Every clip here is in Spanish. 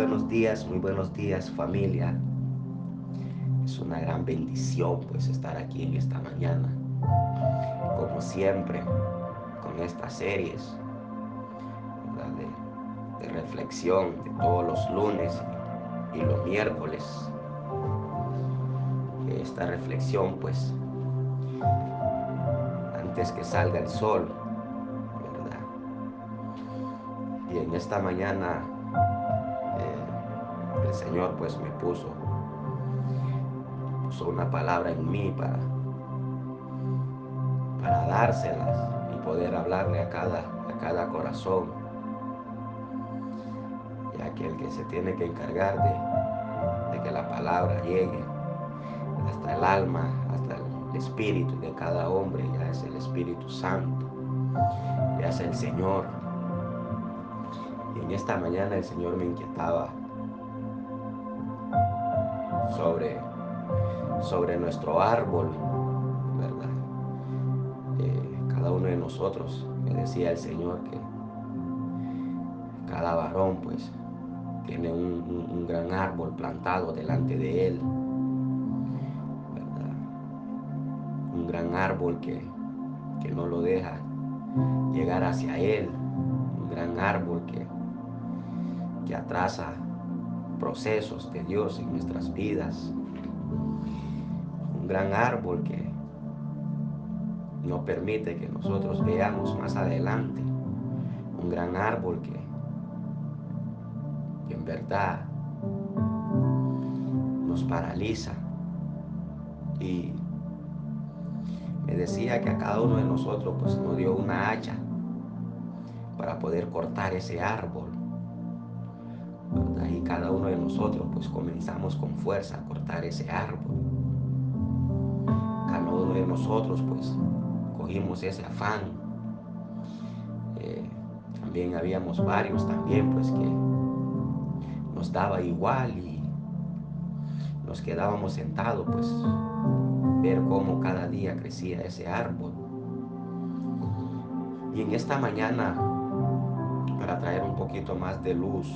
muy buenos días familia. Es una gran bendición pues estar aquí en esta mañana, como siempre, con estas series, ¿verdad? De reflexión de todos los lunes y los miércoles. Esta reflexión pues antes que salga el sol, ¿verdad? Y en esta mañana el Señor pues me puso una palabra en mí para dárselas y poder hablarle a cada corazón, ya que el que se tiene que encargar de que la palabra llegue hasta el alma, hasta el espíritu de cada hombre, ya es el Espíritu Santo, ya es el Señor. Y en esta mañana el Señor me inquietaba sobre nuestro árbol, ¿verdad? Cada uno de nosotros, me decía el Señor que cada varón pues tiene un gran árbol plantado delante de él, ¿verdad? Un gran árbol que no lo deja llegar hacia él, un gran árbol que atrasa procesos de Dios en nuestras vidas, un gran árbol que no permite que nosotros veamos más adelante, un gran árbol que en verdad nos paraliza. Y me decía que a cada uno de nosotros pues nos dio una hacha para poder cortar ese árbol, ¿verdad? Y cada uno de nosotros pues comenzamos con fuerza a cortar ese árbol. Cada uno de nosotros pues cogimos ese afán. También habíamos varios también pues que nos daba igual y nos quedábamos sentados pues ver cómo cada día crecía ese árbol. Y en esta mañana, para traer un poquito más de luz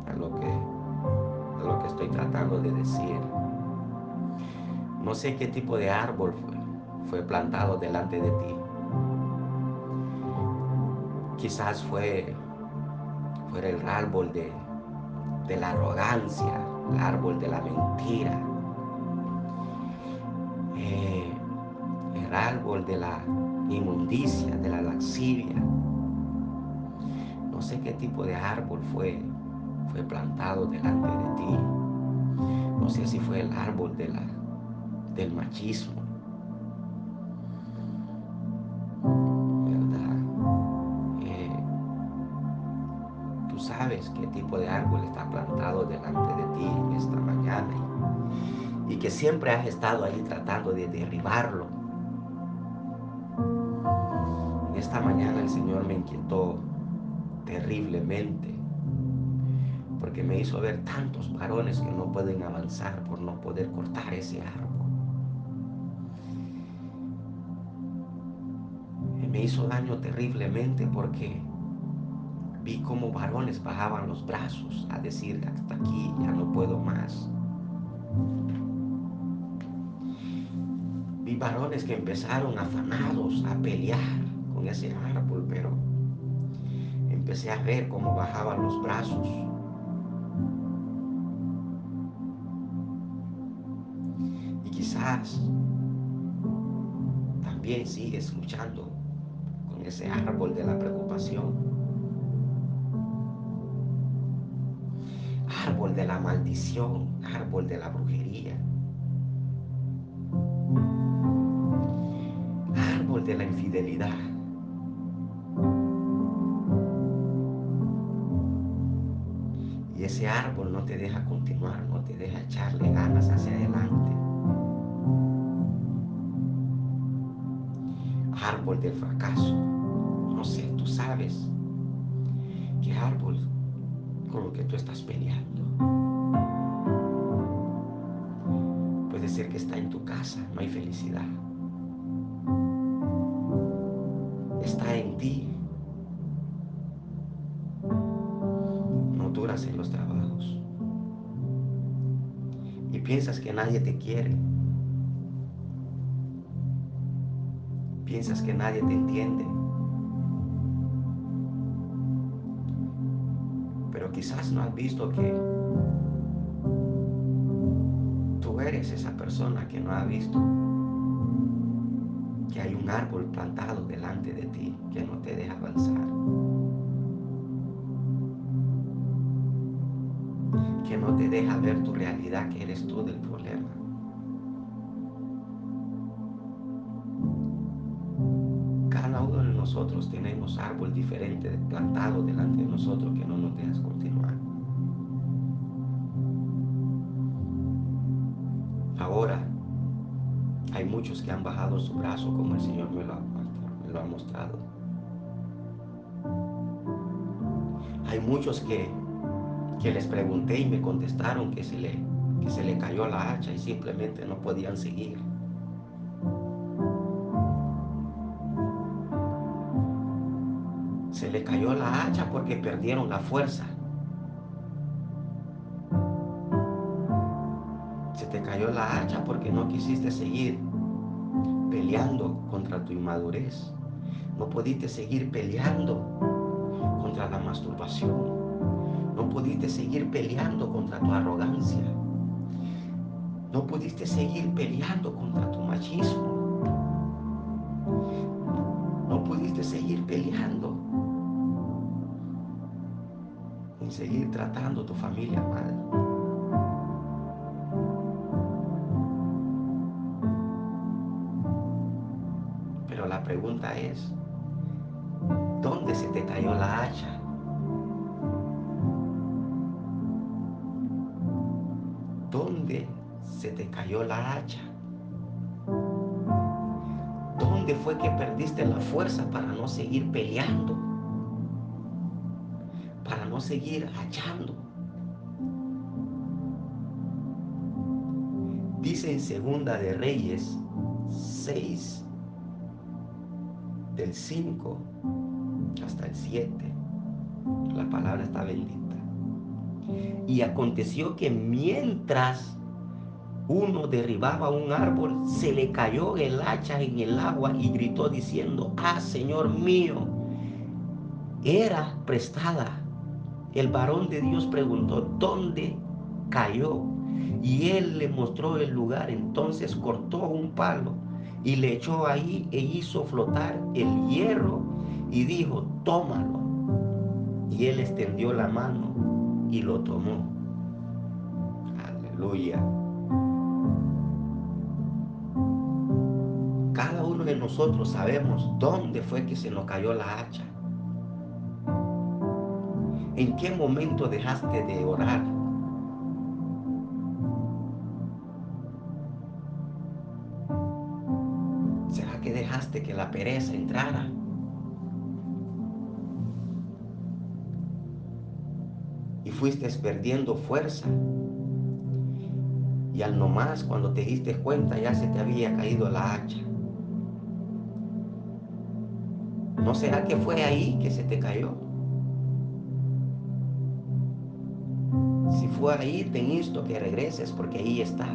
a lo que estoy tratando de decir, no sé qué tipo de árbol fue plantado delante de ti. Quizás fuera el árbol de la arrogancia, el árbol de la mentira, eh, el árbol de la inmundicia, de la laxivia. No sé qué tipo de árbol fue plantado delante de ti. No sé si fue el árbol del machismo, ¿verdad? Tú sabes qué tipo de árbol está plantado delante de ti en esta mañana y que siempre has estado ahí tratando de derribarlo. En esta mañana el Señor me inquietó terriblemente porque me hizo ver tantos varones que no pueden avanzar por no poder cortar ese árbol. Y me hizo daño terriblemente porque vi cómo varones bajaban los brazos a decir hasta aquí, ya no puedo más. Vi varones que empezaron afanados a pelear con ese árbol, pero empecé a ver cómo bajaban los brazos. Y quizás también sigues luchando con ese árbol de la preocupación, árbol de la maldición, árbol de la brujería, árbol de la infidelidad. Y ese árbol no te deja continuar, no te deja echarle ganas hacia adelante. Árbol del fracaso. No sé, tú sabes qué árbol con lo que tú estás peleando. Puede ser que está en tu casa, no hay felicidad. Está en ti. Piensas que nadie te quiere. Piensas que nadie te entiende. Pero quizás no has visto que tú eres esa persona que no ha visto que hay un árbol plantado delante de ti que no te deja avanzar, que no te deja ver tu realidad, que eres tú del problema. Cada uno de nosotros tenemos árbol diferente plantado delante de nosotros que no nos dejas continuar. Ahora hay muchos que han bajado su brazo, como el Señor me lo ha mostrado. Hay muchos que les pregunté y me contestaron que se le cayó la hacha y simplemente no podían seguir. Se le cayó la hacha porque perdieron la fuerza. Se te cayó la hacha porque no quisiste seguir peleando contra tu inmadurez. No pudiste seguir peleando contra la masturbación. No pudiste seguir peleando contra tu arrogancia. No pudiste seguir peleando contra tu machismo. No pudiste seguir peleando ni seguir tratando a tu familia mal. Pero la pregunta es, ¿dónde se te cayó la hacha? ¿Dónde se te cayó la hacha? ¿Dónde fue que perdiste la fuerza para no seguir peleando? Para no seguir hachando. Dice en Segunda de Reyes 6, del 5 hasta el 7. La palabra está bendita. Y aconteció que mientras uno derribaba un árbol, se le cayó el hacha en el agua y gritó diciendo: ah, Señor mío, era prestada. El varón de Dios preguntó: ¿dónde cayó? Y él le mostró el lugar. Entonces cortó un palo y le echó ahí e hizo flotar el hierro y dijo: tómalo. Y él extendió la mano y lo tomó. Aleluya. Cada uno de nosotros sabemos dónde fue que se nos cayó la hacha. ¿En qué momento dejaste de orar? ¿Será que dejaste que la pereza entrara? Y fuiste perdiendo fuerza. Y al nomás, cuando te diste cuenta, ya se te había caído la hacha. ¿No será que fue ahí que se te cayó? Si fue ahí, te insto que regreses, porque ahí está.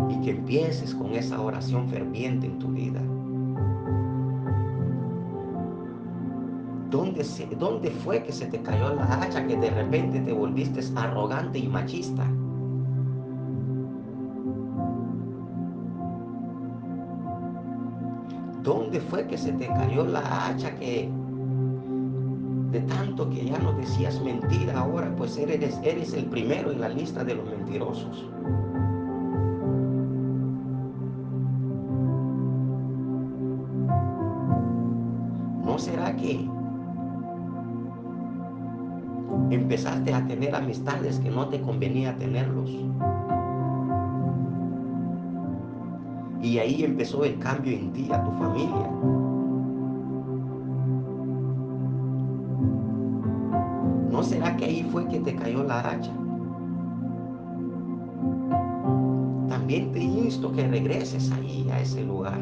Y que empieces con esa oración ferviente en tu vida. ¿Dónde fue que se te cayó la hacha, que de repente te volviste arrogante y machista? ¿Dónde fue que se te cayó la hacha, que de tanto que ya no decías mentira, ahora pues eres el primero en la lista de los mentirosos? ¿No será que empezaste a tener amistades que no te convenía tenerlos? Y ahí empezó el cambio en ti, a tu familia. ¿No será que ahí fue que te cayó la hacha? También te insto que regreses ahí, a ese lugar,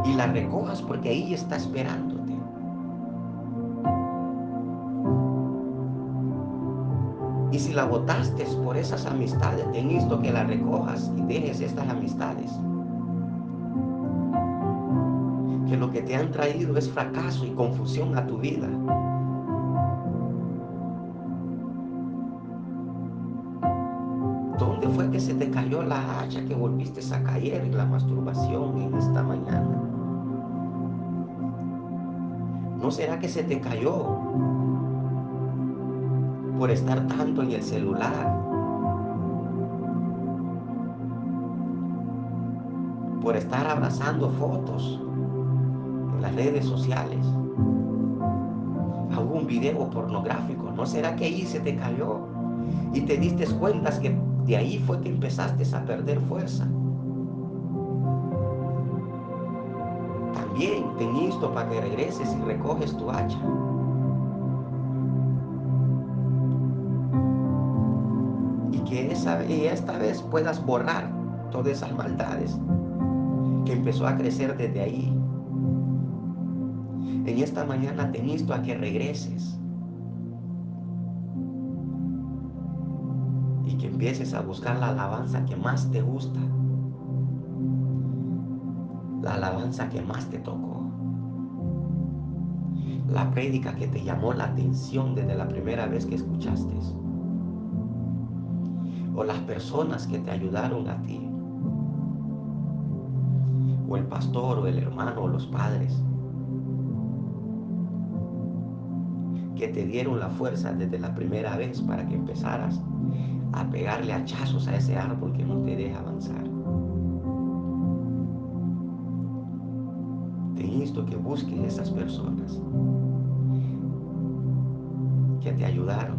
y la recojas, porque ahí está esperándote. Y si la botaste por esas amistades, te insto que la recojas y dejes estas amistades. Que lo que te han traído es fracaso y confusión a tu vida. ¿Dónde fue que se te cayó la hacha que volviste a caer en la masturbación en esta mañana? ¿No será que se te cayó por estar tanto en el celular? Por estar abrazando fotos en las redes sociales. Algún video pornográfico. ¿No será que ahí se te cayó? Y te diste cuenta que de ahí fue que empezaste a perder fuerza. También te insto para que regreses y recoges tu hacha. Y que esta vez puedas borrar todas esas maldades que empezó a crecer desde ahí. En esta mañana te insto a que regreses y que empieces a buscar la alabanza que más te gusta, la alabanza que más te tocó, la prédica que te llamó la atención desde la primera vez que escuchaste, o las personas que te ayudaron a ti, o el pastor, o el hermano, o los padres, que te dieron la fuerza desde la primera vez para que empezaras a pegarle hachazos a ese árbol que no te deja avanzar. Te insto que busques esas personas que te ayudaron,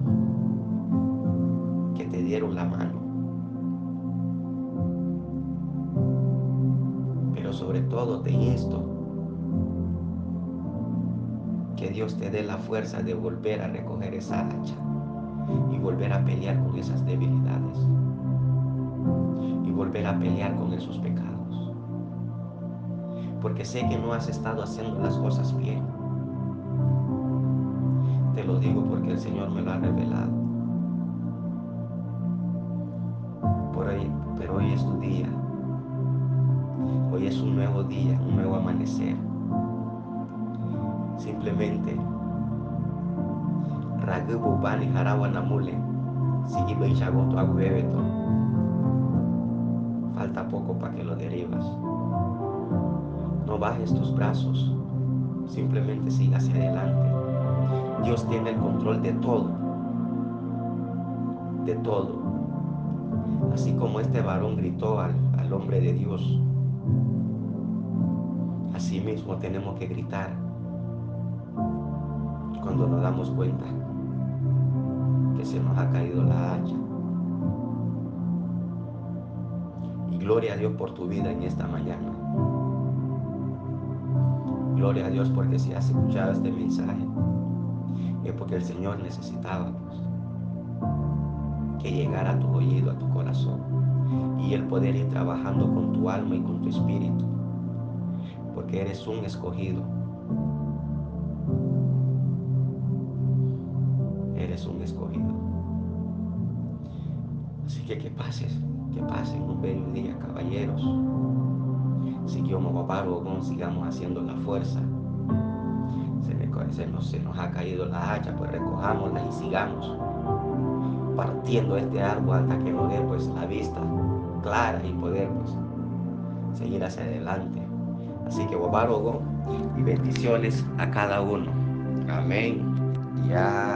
que te dieron la mano, pero sobre todo te insto que Dios te dé la fuerza de volver a recoger esa hacha y volver a pelear con esas debilidades y volver a pelear con esos pecados, porque sé que no has estado haciendo las cosas bien. Te lo digo porque el Señor me lo ha revelado. Pero hoy es tu día. Hoy es un nuevo día, un nuevo amanecer. Simplemente Ragubu Bani Jarawanamule, Sigibe Chagoto Aguebeto. Falta poco para que lo derribas. No bajes tus brazos, simplemente siga hacia adelante. Dios tiene el control de todo, de todo. Así como este varón gritó al hombre de Dios, así mismo tenemos que gritar cuando nos damos cuenta que se nos ha caído la hacha. Y gloria a Dios por tu vida en esta mañana. Gloria a Dios porque si has escuchado este mensaje es porque el Señor necesitaba que llegara a tu oído, a tu corazón, y el poder ir trabajando con tu alma y con tu espíritu, porque eres un escogido. Eres un escogido. Así que pasen un bello día, caballeros. Sigamos haciendo la fuerza. Se nos ha caído la hacha, pues recojámosla y sigamos partiendo este árbol hasta que nos dé pues la vista clara y poder pues seguir hacia adelante. Así que y bendiciones a cada uno. Amén. Ya.